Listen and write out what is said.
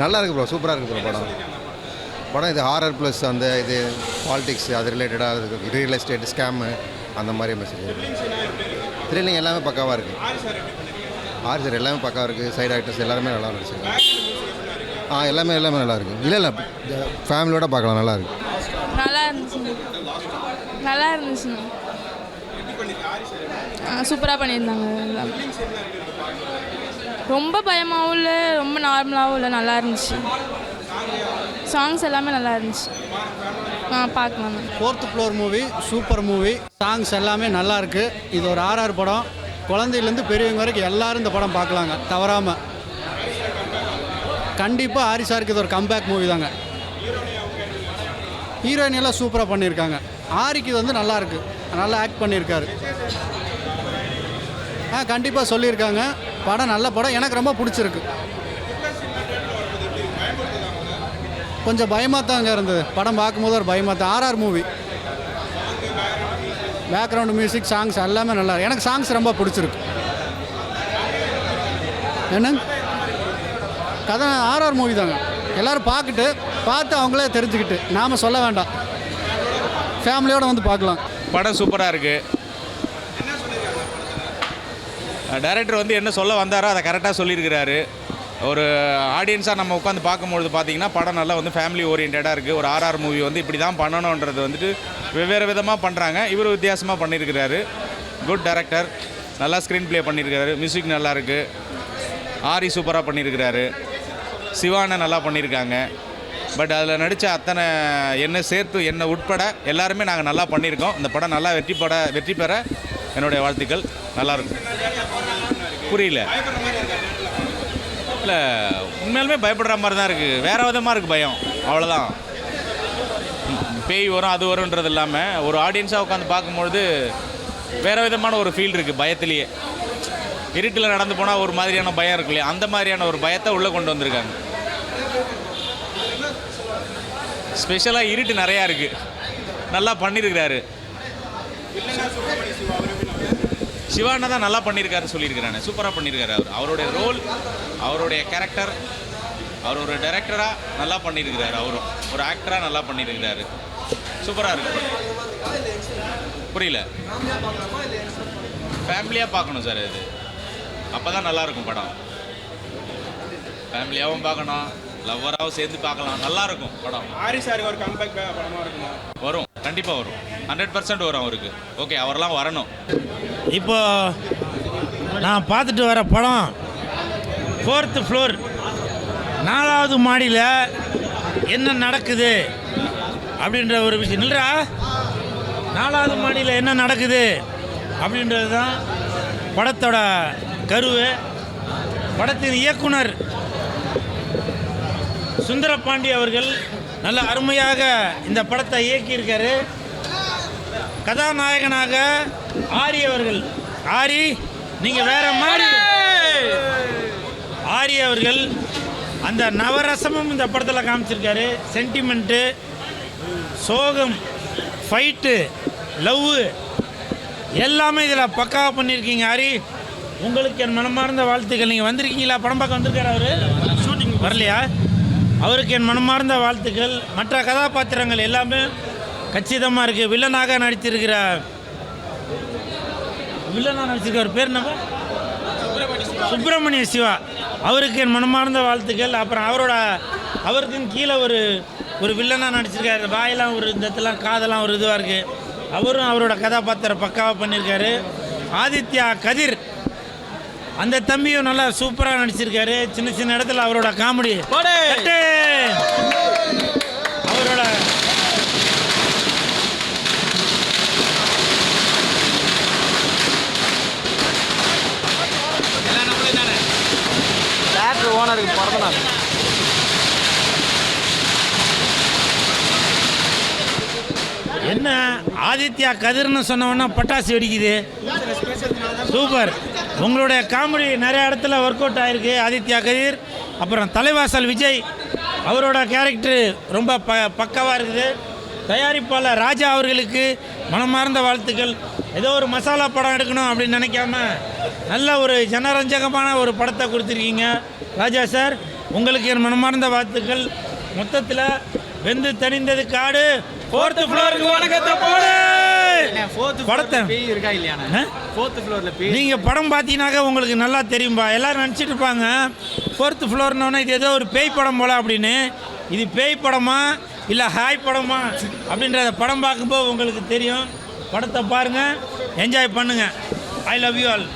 நல்லா இருக்குது ப்ரோ, சூப்பராக இருக்குது ப்ரோ படம். படம் இது ஹாரர் ப்ளஸ் அந்த இது பாலிடிக்ஸ் அது ரிலேட்டடாக ரியல் எஸ்டேட் ஸ்கேமு அந்த மாதிரி மெசேஜ். த்ரில்லிங் எல்லாமே பக்காவாக இருக்குது. சார் எல்லாமே பக்காவாக இருக்குது. சைடு ஆக்டர்ஸ் எல்லாருமே நல்லா இருந்துச்சு. எல்லாமே நல்லா இருக்குது. இல்லை ஃபேமிலியோட பார்க்கலாம், நல்லா இருக்குது. நல்லா இருந்துச்சுண்ணா. சூப்பராக பண்ணியிருந்தாங்க. ரொம்ப பயமாகவும் இல்லை, ரொம்ப நார்மலாகவும் இல்லை, நல்லா இருந்துச்சு. சாங்ஸ் எல்லாமே நல்லா இருந்துச்சு. பார்க்கலாம். 4th floor movie, super movie. Songs எல்லாமே நல்லா இருக்குது. இது ஒரு ஆர்ஆர் படம். குழந்தையிலேருந்து பெரியவங்க வரைக்கும் எல்லோரும் இந்த படம் பார்க்கலாங்க தவறாமல். கண்டிப்பாக ஆரி சாருக்கு இது ஒரு கம்பேக் மூவி தாங்க. ஹீரோயின் எல்லாம் சூப்பராக பண்ணியிருக்காங்க. ஆரிக்கு இது வந்து நல்லா இருக்குது, நல்லா ஆக்ட் பண்ணியிருக்காரு. கண்டிப்பாக சொல்லியிருக்காங்க. படம் நல்ல படம், எனக்கு ரொம்ப பிடிச்சிருக்கு. கொஞ்சம் பயமாக தாங்க இருந்தது படம் பார்க்கும்போது, ஒரு பயமாக தான். RR movie, background music, songs எல்லாமே நல்லா. எனக்கு சாங்ஸ் ரொம்ப பிடிச்சிருக்கு. என்ன கதை ஆர்ஆர் மூவி தாங்க. எல்லோரும் பார்த்து அவங்களே தெரிஞ்சுக்கிட்டு நாம் சொல்ல வேண்டாம், ஃபேமிலியோடு வந்து பார்க்கலாம். படம் சூப்பராக இருக்குது. டைரக்டர் வந்து என்ன சொல்ல வந்தாரோ அதை கரெக்டாக சொல்லியிருக்கிறாரு. ஒரு ஆடியன்ஸாக நம்ம உட்காந்து பார்க்கும்பொழுது பார்த்திங்கன்னா படம் நல்லா வந்து ஃபேமிலி ஓரியன்டாக இருக்குது. ஒரு ஆர்ஆர் மூவி வந்து இப்படி தான் பண்ணணுன்றது வந்துட்டு வெவ்வேறு விதமாக பண்ணுறாங்க. இவர் வித்தியாசமாக பண்ணியிருக்கிறாரு. குட் டைரக்டர், நல்லா ஸ்க்ரீன் ப்ளே பண்ணியிருக்கிறாரு. மியூசிக் நல்லாயிருக்கு. ஆரி சூப்பராக பண்ணியிருக்கிறாரு. சிவானை நல்லா பண்ணியிருக்காங்க. பட் அதில் நடித்த அத்தனை என்னை உட்பட எல்லாருமே நாங்கள் நல்லா பண்ணியிருக்கோம். இந்த படம் நல்லா வெற்றி பெற என்னுடைய வாழ்த்துக்கள். நல்லாயிருக்கும். புரியல. இல்லை, உண்மையாலுமே பயப்படுற மாதிரி தான் இருக்குது. வேறு விதமாக இருக்குது பயம், அவ்வளோதான். பேய் வரும் அது வரும்ன்றது இல்லாமல் ஒரு ஆடியன்ஸாக உட்காந்து பார்க்கும்பொழுது வேறு விதமான ஒரு ஃபீல் இருக்குது பயத்திலேயே. இருட்டில் நடந்து போனால் ஒரு மாதிரியான பயம் இருக்கு இல்லையா, அந்த மாதிரியான ஒரு பயத்தை உள்ளே கொண்டு வந்திருக்காங்க. ஸ்பெஷலாக இருட்டு நிறையா இருக்குது, நல்லா பண்ணியிருக்கிறாரு. சிவானா தான் நல்லா பண்ணியிருக்காரு சொல்லியிருக்கிறானே, சூப்பராக பண்ணியிருக்காரு. அவருடைய ரோல், அவருடைய கேரக்டர், அவர் ஒரு டைரக்டராக நல்லா பண்ணியிருக்கிறாரு. அவரும் ஒரு ஆக்டராக நல்லா பண்ணியிருக்கிறாரு. சூப்பராக இருக்கு. புரியல. ஃபேமிலியாக பார்க்கணும் சார் இது, அப்போ தான் நல்லாயிருக்கும் படம். ஃபேமிலியாகவும் பார்க்கணும், லவ்வராகவும் சேர்ந்து பார்க்கலாம், நல்லாயிருக்கும் படம். ஆரி சாருக்கு ஒரு கம்பேக் படமாக இருக்குமா? வரும், கண்டிப்பாக வரும். 100% வரும் அவருக்கு. ஓகே, அவரெல்லாம் வரணும். இப்போ நான் பார்த்துட்டு வர படம் 4th ஃப்ளோர், 4வது மாடியில் என்ன நடக்குது அப்படின்ற ஒரு விஷயம். இல்லைடா, 4வது மாடியில் என்ன நடக்குது அப்படின்றது தான் படத்தோட கருவு. படத்தின் இயக்குனர் சுந்தரபாண்டி அவர்கள் நல்ல அருமையாக இந்த படத்தை இயக்கியிருக்காரு. கதாநாயகனாக ஆரி அவர்கள். ஆரி, நீங்கள் வேற மாதிரி. ஆரி அவர்கள் அந்த நவரசமும் இந்த படத்தில் காமிச்சிருக்காரு. சென்டிமெண்ட்டு, சோகம், ஃபைட்டு, லவ் எல்லாமே இதில் பக்காவாக பண்ணியிருக்கீங்க. ஆரி, உங்களுக்கு என் மனமார்ந்த வாழ்த்துக்கள். நீங்கள் வந்திருக்கீங்களா? படம் பார்க்க வந்திருக்காரு அவர்? ஷூட்டிங் வரலையா? அவருக்கு என் மனமார்ந்த வாழ்த்துக்கள். மற்ற கதாபாத்திரங்கள் எல்லாமே கச்சிதமாக இருக்குது. வில்லனாக நடித்திருக்கிற பேர் என்ன? சுப்பிரமணிய சிவா. அவருக்கு என் மனமார்ந்த வாழ்த்துக்கள். அப்புறம் அவருக்கும் கீழே ஒரு வில்லனாக நடிச்சிருக்காரு. வாயெல்லாம் ஒரு இந்த இடத்துலாம் காதெல்லாம் ஒரு இதுவாக இருக்குது. அவரும் அவரோட கதாபாத்திரம் பக்காவாக பண்ணியிருக்காரு. ஆதித்யா கதிர், அந்த தம்பியும் நல்லா சூப்பராக நடிச்சிருக்காரு. சின்ன சின்ன இடத்துல அவரோட காமெடி, அவரோட ஓனருக்கு பிறந்தநாள். என்ன ஆதித்யா கதிர்னு சொன்னோன்னா பட்டாசு வெடிக்குது. சூப்பர். உங்களுடைய காமெடி நிறைய இடத்துல ஒர்க் அவுட் ஆகிருக்கு. ஆதித்யா கதிர், அப்புறம் தலைவாசல் விஜய், அவரோட கேரக்டரு ரொம்ப பக்காவாக இருக்குது. தயாரிப்பாளர் ராஜா அவர்களுக்கு மனமார்ந்த வாழ்த்துக்கள். ஏதோ ஒரு மசாலா படம் எடுக்கணும் அப்படின்னு நினைக்காம நல்ல ஒரு ஜனரஞ்சகமான ஒரு படத்தை கொடுத்துருக்கீங்க ராஜா சார். உங்களுக்கு என் மனமார்ந்த வாழ்த்துக்கள். மொத்தத்தில் வெந்து தணிந்தது காடு. 4th ஃப்ளோருக்கு வணக்கத்தை போடு. படத்தை இருக்கா இல்லையா? 4th ஃப்ளோர்ல நீங்கள் படம் பார்த்தீங்கன்னாக்கா உங்களுக்கு நல்லா தெரியும்பா. எல்லோரும் நினச்சிட்டு இருப்பாங்க 4th ஃப்ளோர்னோன்னா இது ஏதோ ஒரு பேய் படம் போல அப்படின்னு. இது பேய் படமா இல்லை ஹாய் படமா அப்படின்றத படம் பார்க்கும்போது உங்களுக்கு தெரியும். படத்தை பாருங்கள், என்ஜாய் பண்ணுங்கள். I love you all.